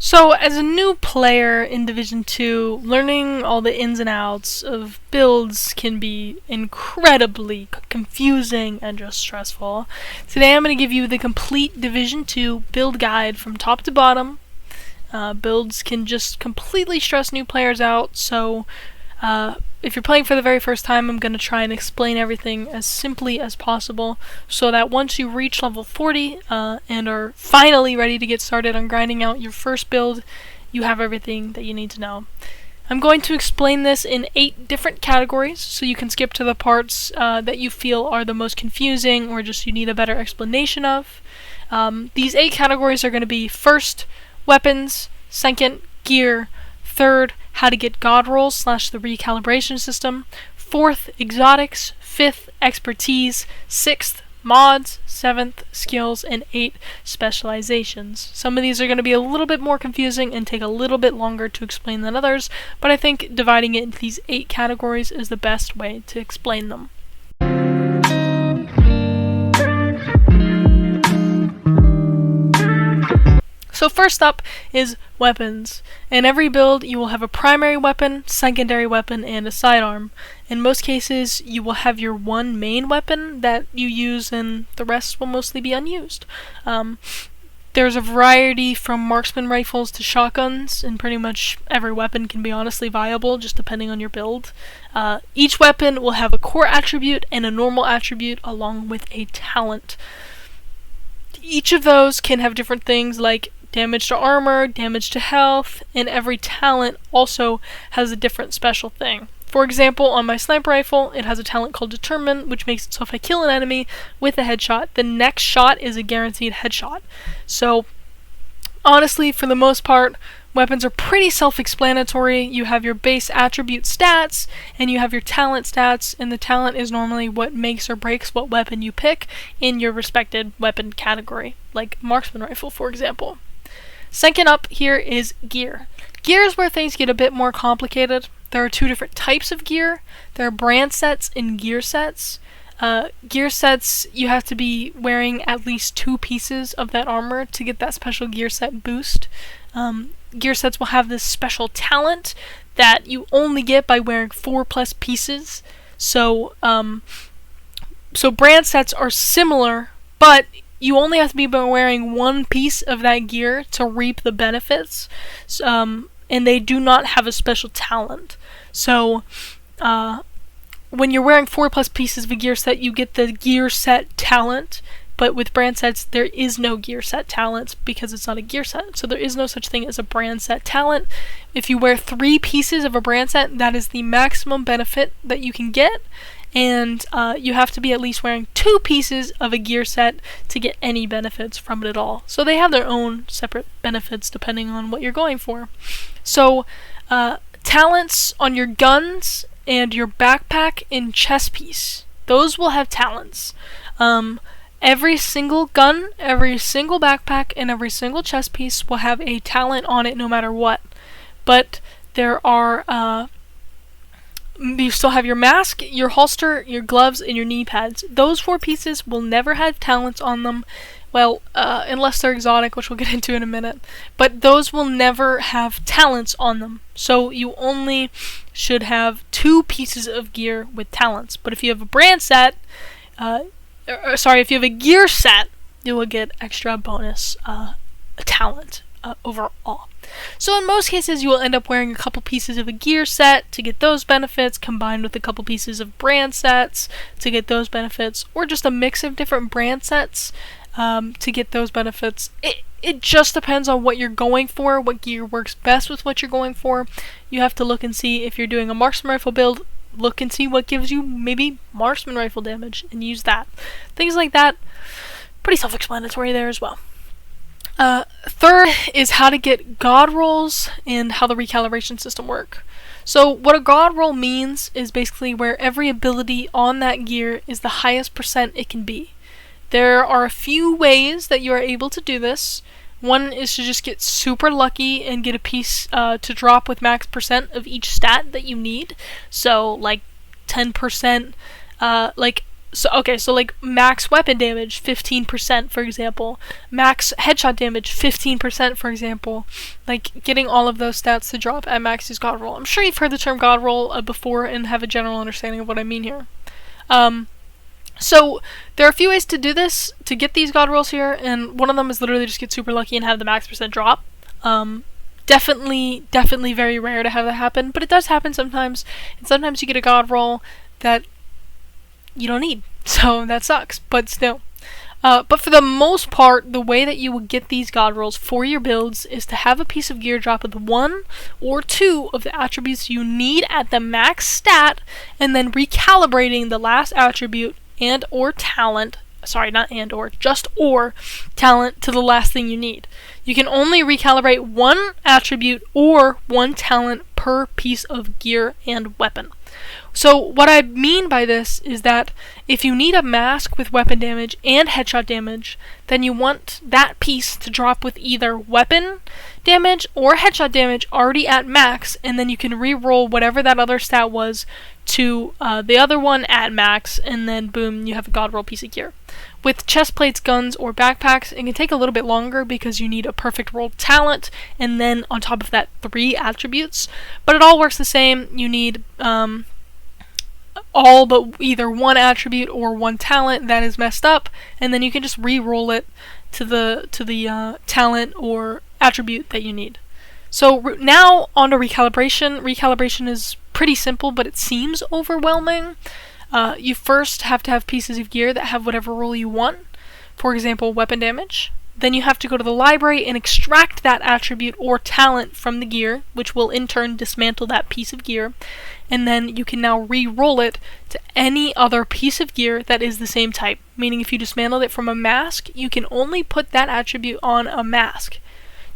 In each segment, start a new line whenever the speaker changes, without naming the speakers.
So, as a new player in Division 2, learning all the ins and outs of builds can be incredibly confusing and just stressful. Today I'm going to give you the complete Division 2 build guide from top to bottom. Builds can just completely stress new players out, so if you're playing for the very first time, I'm going to try and explain everything as simply as possible so that once you reach level 40 and are finally ready to get started on grinding out your first build, you have everything that you need to know. I'm going to explain this in 8 different categories, so you can skip to the parts that you feel are the most confusing or just you need a better explanation of. These 8 categories are going to be first, weapons, second, gear, third, how to get god rolls / the recalibration system, 4th, exotics, 5th, expertise, 6th, mods, 7th, skills, and 8th, specializations. Some of these are going to be a little bit more confusing and take a little bit longer to explain than others, but I think dividing it into these 8 categories is the best way to explain them. So first up is weapons. In every build, you will have a primary weapon, secondary weapon, and a sidearm. In most cases, you will have your one main weapon that you use and the rest will mostly be unused. There's a variety from marksman rifles to shotguns, and pretty much every weapon can be honestly viable, just depending on your build. Each weapon will have a core attribute and a normal attribute along with a talent. Each of those can have different things like damage to armor, damage to health, and every talent also has a different special thing. For example, on my sniper rifle, it has a talent called Determine, which makes it so if I kill an enemy with a headshot, the next shot is a guaranteed headshot. So, honestly, for the most part, weapons are pretty self-explanatory. You have your base attribute stats, and you have your talent stats, and the talent is normally what makes or breaks what weapon you pick in your respected weapon category, like marksman rifle, for example. Second up here is gear. Gear is where things get a bit more complicated. There are 2 different types of gear. There are brand sets and gear sets. Gear sets, you have to be wearing at least 2 pieces of that armor to get that special gear set boost. Gear sets will have this special talent that you only get by wearing 4+ pieces. So brand sets are similar, but you only have to be wearing 1 piece of that gear to reap the benefits, and they do not have a special talent. So, when you're wearing 4+ pieces of a gear set, you get the gear set talent, but with brand sets, there is no gear set talent because it's not a gear set. So there is no such thing as a brand set talent. If you wear 3 pieces of a brand set, that is the maximum benefit that you can get, and you have to be at least wearing 2 pieces of a gear set to get any benefits from it at all. So they have their own separate benefits depending on what you're going for. So talents on your guns and your backpack and chest piece, those will have talents. Every single gun, every single backpack, and every single chest piece will have a talent on it no matter what. But there are you still have your mask, your holster, your gloves, and your knee pads. Those 4 pieces will never have talents on them. Well, unless they're exotic, which we'll get into in a minute. But those will never have talents on them. So you only should have 2 pieces of gear with talents. But if you have a brand set, if you have a gear set, you will get extra bonus talent overall. So in most cases, you will end up wearing a couple pieces of a gear set to get those benefits, combined with a couple pieces of brand sets to get those benefits, or just a mix of different brand sets to get those benefits. It just depends on what you're going for, what gear works best with what you're going for. You have to look and see if you're doing a marksman rifle build, look and see what gives you maybe marksman rifle damage and use that. Things like that, pretty self-explanatory there as well. Third is how to get god rolls and how the recalibration system work. So what a god roll means is basically where every ability on that gear is the highest % it can be. There are a few ways that you are able to do this. One is to just get super lucky and get a piece to drop with max % of each stat that you need. So like 10%, like so like max weapon damage 15%, for example, max headshot damage 15%, for example, like getting all of those stats to drop at max is god roll. I'm sure you've heard the term god roll before and have a general understanding of what I mean here. So there are a few ways to do this, to get these god rolls here, and one of them is literally just get super lucky and have the max percent drop. Definitely very rare to have that happen, but it does happen sometimes, and sometimes you get a god roll that you don't need, so that sucks, but still. But for the most part, the way that you will get these god rolls for your builds is to have a piece of gear drop with 1 or 2 of the attributes you need at the max stat, and then recalibrating the last attribute and or talent, sorry, not and or, just or talent to the last thing you need. You can only recalibrate 1 attribute or 1 talent per piece of gear and weapon. So what I mean by this is that if you need a mask with weapon damage and headshot damage, then you want that piece to drop with either weapon damage or headshot damage already at max, and then you can re-roll whatever that other stat was to the other one at max, and then boom, you have a god roll piece of gear. With chest plates, guns, or backpacks, it can take a little bit longer because you need a perfect roll talent, and then on top of that 3 attributes, but it all works the same. You need all but either 1 attribute or 1 talent that is messed up, and then you can just re-roll it to the talent or attribute that you need. So now on to recalibration. Recalibration is pretty simple, but it seems overwhelming. You first have to have pieces of gear that have whatever roll you want. For example, weapon damage. Then you have to go to the library and extract that attribute or talent from the gear, which will in turn dismantle that piece of gear. And then you can now re-roll it to any other piece of gear that is the same type. Meaning if you dismantled it from a mask, you can only put that attribute on a mask.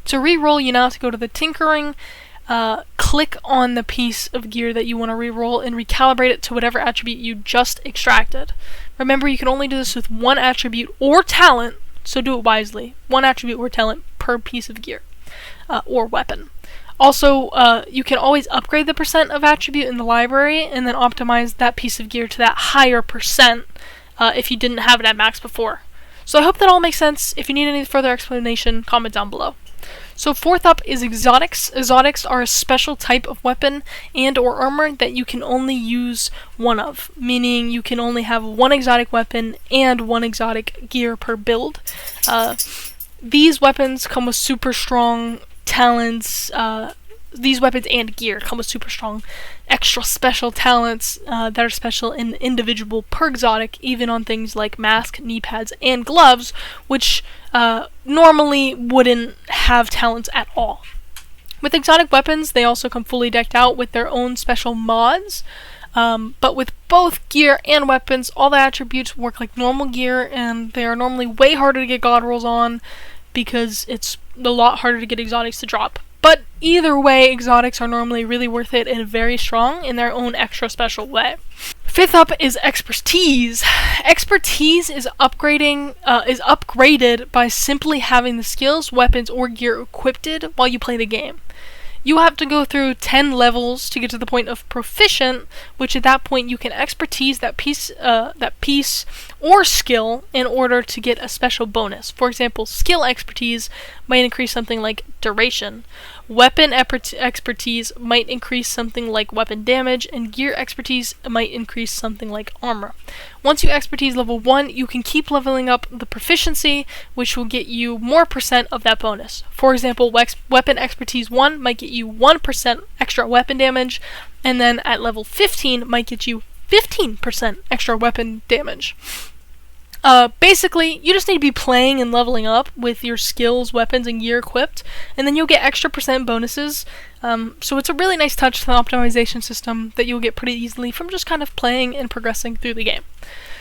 To re-roll, you now have to go to the tinkering, click on the piece of gear that you want to re-roll, and recalibrate it to whatever attribute you just extracted. Remember, you can only do this with 1 attribute or talent, so do it wisely. 1 attribute or talent per piece of gear or weapon. Also, you can always upgrade the percent of attribute in the library and then optimize that piece of gear to that higher percent if you didn't have it at max before. So I hope that all makes sense. If you need any further explanation, comment down below. So 4th up is exotics. Exotics are a special type of weapon and or armor that you can only use 1 of, meaning you can only have 1 exotic weapon and 1 exotic gear per build. These weapons come with super strong talents. These weapons and gear come with super strong extra special talents that are special and individual per exotic, even on things like mask, knee pads, and gloves, which normally wouldn't have talents at all. With exotic weapons, they also come fully decked out with their own special mods, but with both gear and weapons, all the attributes work like normal gear, and they are normally way harder to get god rolls on because it's a lot harder to get exotics to drop. But either way, exotics are normally really worth it and very strong in their own extra special way. 5th up is expertise. Expertise is upgraded by simply having the skills, weapons, or gear equipped while you play the game. You have to go through 10 levels to get to the point of proficient, which at that point you can expertise that piece or skill in order to get a special bonus. For example, skill expertise might increase something like duration. Weapon expertise might increase something like weapon damage, and gear expertise might increase something like armor. Once you expertise level 1, you can keep leveling up the proficiency, which will get you more percent of that bonus. For example, weapon expertise 1 might get you 1% extra weapon damage, and then at level 15 might get you 15% extra weapon damage. Basically, you just need to be playing and leveling up with your skills, weapons, and gear equipped, and then you'll get extra percent bonuses. So it's a really nice touch to the optimization system that you'll get pretty easily from just kind of playing and progressing through the game.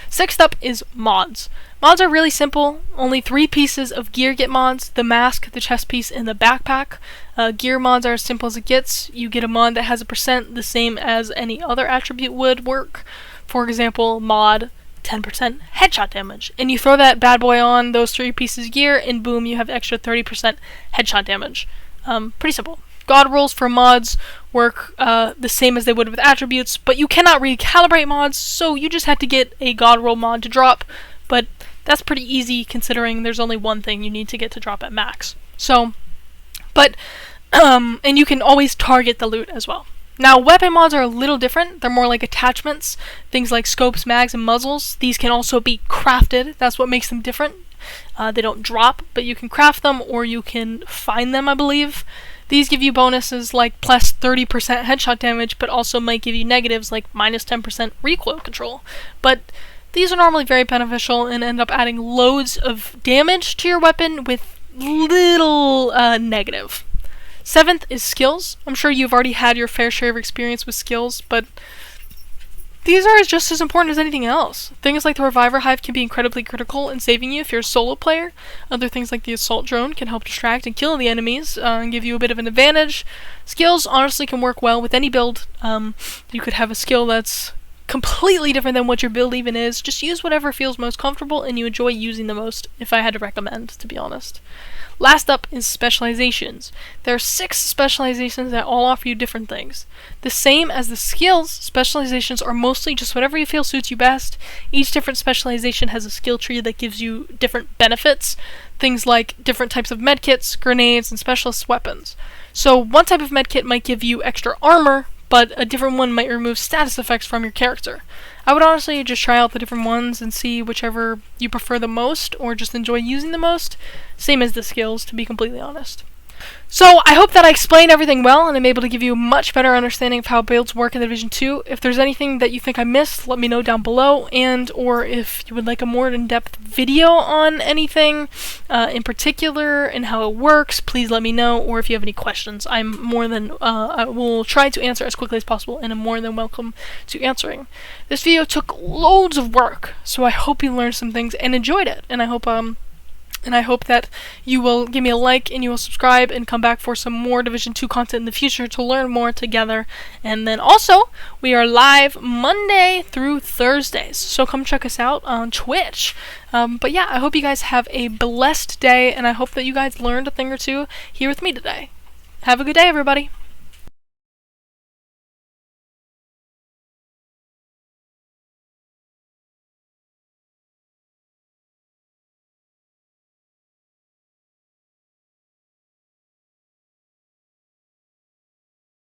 6th up is mods. Mods are really simple. Only 3 pieces of gear get mods: the mask, the chest piece, and the backpack. Gear mods are as simple as it gets. You get a mod that has a percent the same as any other attribute would work. For example, mod 10% headshot damage, and you throw that bad boy on those 3 pieces of gear, and boom, you have extra 30% headshot damage. Pretty simple. God rolls for mods work the same as they would with attributes, but you cannot recalibrate mods, so you just have to get a God roll mod to drop, but that's pretty easy considering there's only one thing you need to get to drop at max. So, but, and you can always target the loot as well. Now, weapon mods are a little different. They're more like attachments, things like scopes, mags, and muzzles. These can also be crafted. That's what makes them different. They don't drop, but you can craft them or you can find them, I believe. These give you bonuses like plus 30% headshot damage, but also might give you negatives like minus 10% recoil control. But these are normally very beneficial and end up adding loads of damage to your weapon with little negative. 7th is skills. I'm sure you've already had your fair share of experience with skills, but these are just as important as anything else. Things like the Reviver Hive can be incredibly critical in saving you if you're a solo player. Other things like the Assault Drone can help distract and kill the enemies and give you a bit of an advantage. Skills honestly can work well with any build. You could have a skill that's completely different than what your build even is. Just use whatever feels most comfortable and you enjoy using the most, if I had to recommend, to be honest. Last up is Specializations. There are 6 specializations that all offer you different things. The same as the skills, specializations are mostly just whatever you feel suits you best. Each different specialization has a skill tree that gives you different benefits. Things like different types of medkits, grenades, and specialist weapons. So one type of medkit might give you extra armor, but a different one might remove status effects from your character. I would honestly just try out the different ones and see whichever you prefer the most or just enjoy using the most. Same as the skills, to be completely honest. So I hope that I explained everything well and I'm able to give you a much better understanding of how builds work in the Division 2. If there's anything that you think I missed, let me know down below, and or if you would like a more in-depth video on anything in particular and how it works, please let me know, or if you have any questions, I will try to answer as quickly as possible and I'm more than welcome to answering. This video took loads of work, so I hope you learned some things and enjoyed it, and I hope that you will give me a like and you will subscribe and come back for some more Division 2 content in the future to learn more together. And then also, we are live Monday through Thursdays, so come check us out on Twitch. But yeah, I hope you guys have a blessed day, and I hope that you guys learned a thing or two here with me today. Have a good day, everybody.